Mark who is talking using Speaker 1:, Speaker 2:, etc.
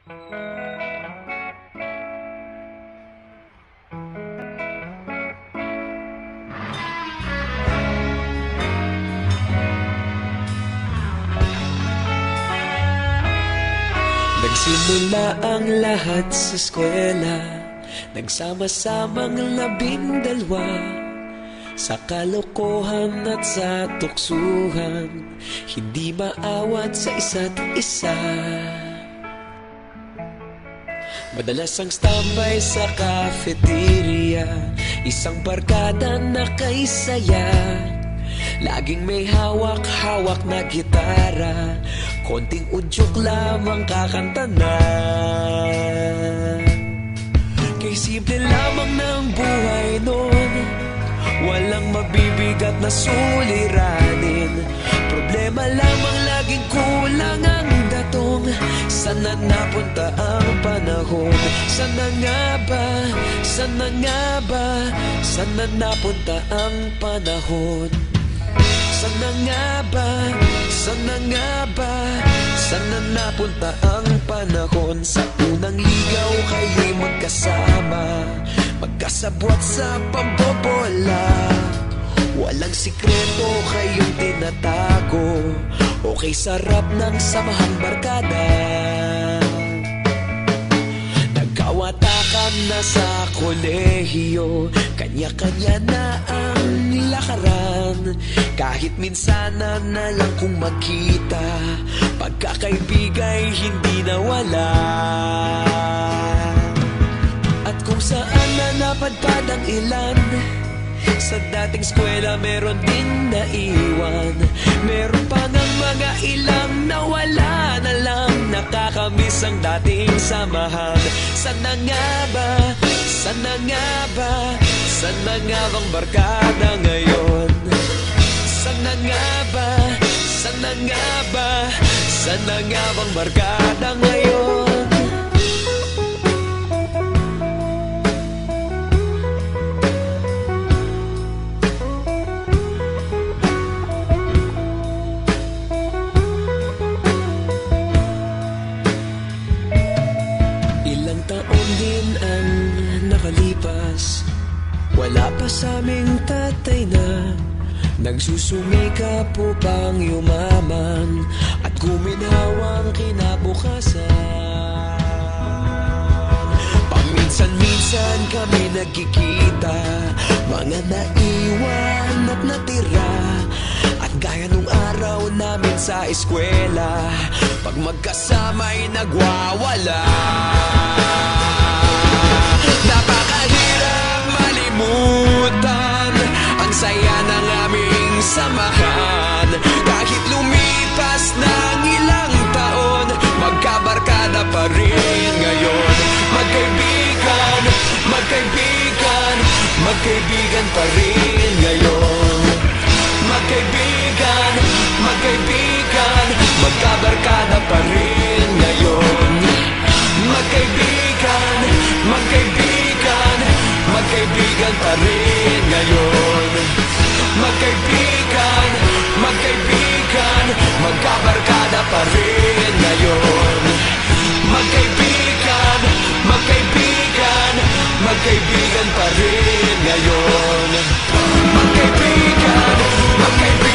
Speaker 1: Nagsimula ang lahat sa eskwela, nagsama-samang 12, sa kalokohan at sa tuksuhan, hindi maawat sa isa't isa. Madalas ang standby sa cafeteria, isang barkada na kay saya. Laging may hawak-hawak na gitara, konting udyok lamang kakanta na. Kay simple lamang ng buhay nun, walang mabibigat na suliranin. Problema lamang laging kulang ang datong. Sana napunta ang panahon? Sana nga ba? Sana nga ba? Sana napunta ang panahon? Sana nga ba? Sana nga ba? Sana napunta ang panahon? Sa unang ligaw kayo'y magkasama, magkasabwat sa pambobola. Walang sikreto kayong tinatago, okay sarap ng samahang barkada. Nagkawatakan na sa kolehiyo, kanya-kanya na ang nilakaran. Kahit minsanan na lang kung magkita, pagkakaibigay hindi nawala. At kung saan na napadpad ang ilan, sa dating eskwela meron din naiwan. Meron pa ng mga ilang nawala na lang, nakakamiss ang dating samahan. Sana nga ba? Sana nga ba? Sana nga bang barkada ngayon? Sana nga ba? Sana nga ba? Sana nga bang barkada ngayon? Ilang taon din ang nakalipas, wala pa sa aming tatay na nagsusumikap upang yumaman at guminhawang kinabukasan. Paminsan-minsan kami nagkikita, mga naiwan at natira. At gaya nung araw namin sa eskwela, pag magkasama'y nagwawala. Napakahirap malimutan ang saya ng aming samahan. Kahit lumipas ng ilang taon, magkabarkada pa rin ngayon. Magkaibigan, magkaibigan, magkaibigan pa rin ngayon. Magkaibigan, magkaibigan, magkabarkada pa rin ngayon. Magkaibigan, magkaibigan, magkaibigan pa rin ngayon. Magkaibigan, magkaibigan, magkabarkada pa rin ngayon. Magkaibigan, magkaibigan, magkaibigan pa rin ngayon. Magkaibigan, magkaibigan,